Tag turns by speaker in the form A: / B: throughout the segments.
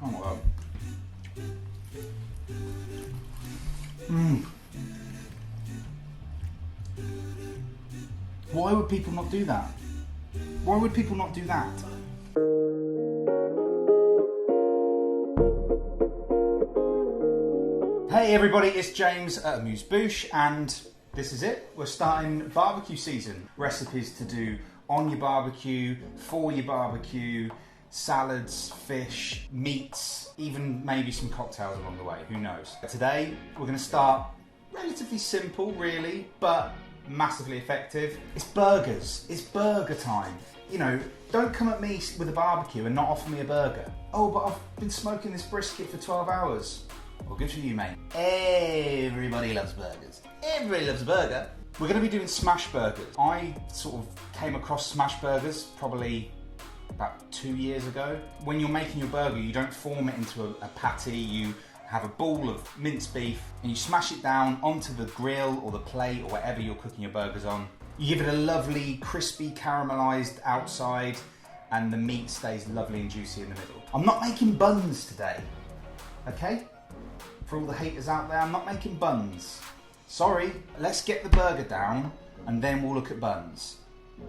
A: Oh my God. Why would people not do that? Why would people not do that? Hey everybody, it's James at Amused Bouche, and this is it. We're starting barbecue season. Recipes to do on your barbecue, for your barbecue, salads, fish, meats, even maybe some cocktails along the way, who knows. Today we're going to start relatively simple really, but massively effective. It's burgers. It's burger time. You know, don't come at me with a barbecue and not offer me a burger. Oh, but I've been smoking this brisket for 12 hours. Well, good for you, mate. Everybody loves burgers. Everybody loves a burger. We're going to be doing smash burgers. I sort of came across smash burgers probably about 2 years ago. When you're making your burger, you don't form it into a patty. You have a ball of minced beef and you smash it down onto the grill or the plate or whatever you're cooking your burgers on. You give it a lovely crispy caramelized outside and the meat stays lovely and juicy in the middle. I'm not making buns today, okay? For all the haters out there, I'm not making buns. Sorry, let's get the burger down and then we'll look at buns,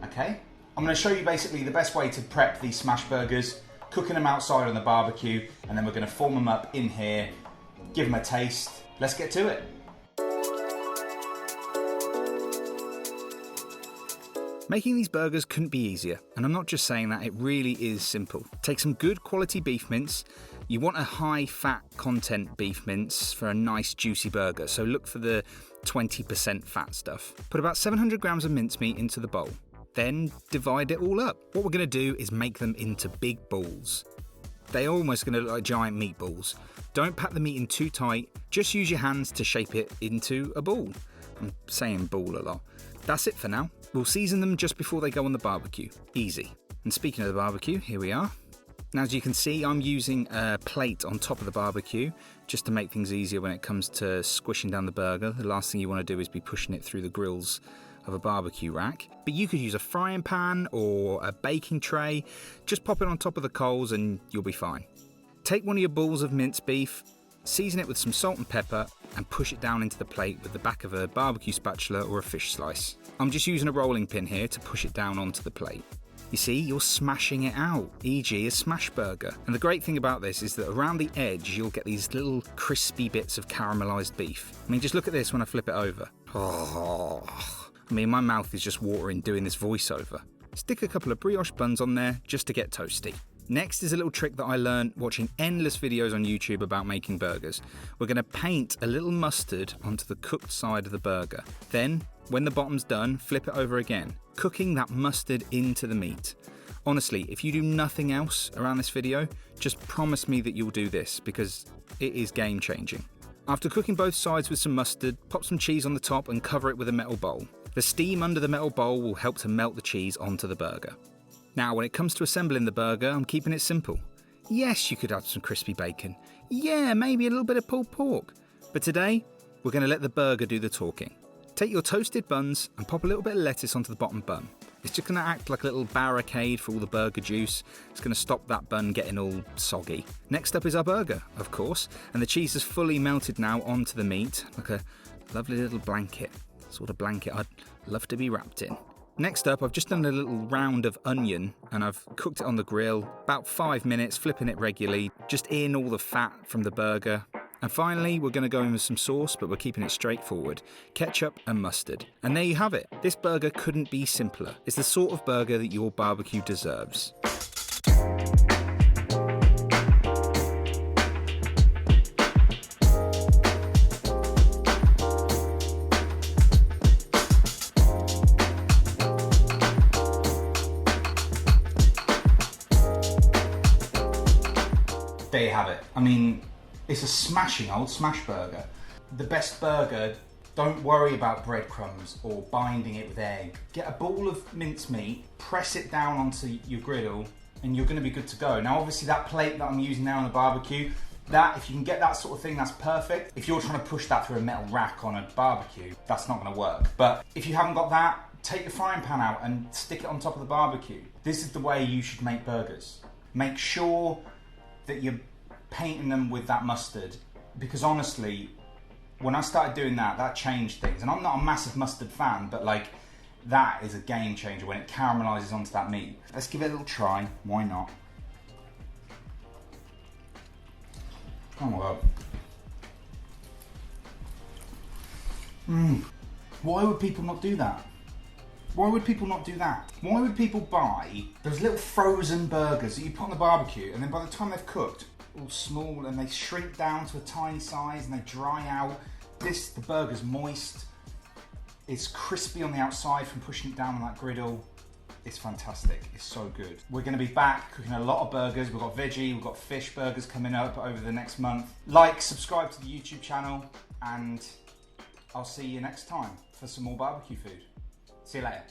A: okay? I'm going to show you basically the best way to prep these smash burgers, cooking them outside on the barbecue, and then we're going to form them up in here, give them a taste. Let's get to it.
B: Making these burgers couldn't be easier, and I'm not just saying that, it really is simple. Take some good quality beef mince. You want a high fat content beef mince for a nice juicy burger, so look for the 20% fat stuff. Put about 700 grams of mincemeat into the bowl. Then divide it all up. What we're going to do is make them into big balls. They're almost going to look like giant meatballs. Don't pack the meat in too tight, just use your hands to shape it into a ball. I'm saying ball a lot. That's it for now. We'll season them just before they go on the barbecue. Easy. And speaking of the barbecue, here we are. Now, as you can see, I'm using a plate on top of the barbecue just to make things easier when it comes to squishing down the burger. The last thing you want to do is be pushing it through the grills of a barbecue rack. But you could use a frying pan or a baking tray. Just pop it on top of the coals and you'll be fine. Take one of your balls of minced beef, season it with some salt and pepper and push it down into the plate with the back of a barbecue spatula or a fish slice. I'm just using a rolling pin here to push it down onto the plate. You see, you're smashing it out, e.g. a smash burger. And the great thing about this is that around the edge you'll get these little crispy bits of caramelised beef. I mean, just look at this when I flip it over. Oh, I mean, my mouth is just watering doing this voiceover. Stick a couple of brioche buns on there just to get toasty. Next is a little trick that I learned watching endless videos on YouTube about making burgers. We're going to paint a little mustard onto the cooked side of the burger. Then, when the bottom's done, flip it over again, cooking that mustard into the meat. Honestly, if you do nothing else around this video, just promise me that you'll do this because it is game changing. After cooking both sides with some mustard, pop some cheese on the top and cover it with a metal bowl. The steam under the metal bowl will help to melt the cheese onto the burger. Now, when it comes to assembling the burger, I'm keeping it simple. Yes, you could add some crispy bacon. Yeah, maybe a little bit of pulled pork. But today, we're going to let the burger do the talking. Take your toasted buns and pop a little bit of lettuce onto the bottom bun. It's just going to act like a little barricade for all the burger juice. It's going to stop that bun getting all soggy. Next up is our burger, of course, and the cheese is fully melted now onto the meat, like a lovely little blanket. Sort of blanket I'd love to be wrapped in. Next up, I've just done a little round of onion and I've cooked it on the grill, about 5 minutes, flipping it regularly, just in all the fat from the burger. And finally, we're going to go in with some sauce, but we're keeping it straightforward. Ketchup and mustard. And there you have it. This burger couldn't be simpler. It's the sort of burger that your barbecue deserves.
A: There you have it. I mean, it's a smashing old smash burger. The best burger, don't worry about breadcrumbs or binding it with egg. Get a ball of mincemeat, press it down onto your griddle, and you're gonna be good to go. Now, obviously that plate that I'm using now on the barbecue, that, if you can get that sort of thing, that's perfect. If you're trying to push that through a metal rack on a barbecue, that's not gonna work. But if you haven't got that, take your frying pan out and stick it on top of the barbecue. This is the way you should make burgers. Make sure that you're painting them with that mustard, because honestly, when I started doing that, that changed things. And I'm not a massive mustard fan, but like, that is a game changer when it caramelizes onto that meat. Let's give it a little try, why not? Oh my God. Why would people not do that? Why would people not do that? Why would people buy those little frozen burgers that you put on the barbecue, and then by the time they've cooked, all small, and they shrink down to a tiny size and they dry out. The burger's moist. It's crispy on the outside from pushing it down on that griddle. It's fantastic. It's so good. We're going to be back cooking a lot of burgers. We've got veggie, we've got fish burgers coming up over the next month. Like, subscribe to the YouTube channel, and I'll see you next time for some more barbecue food. See you later.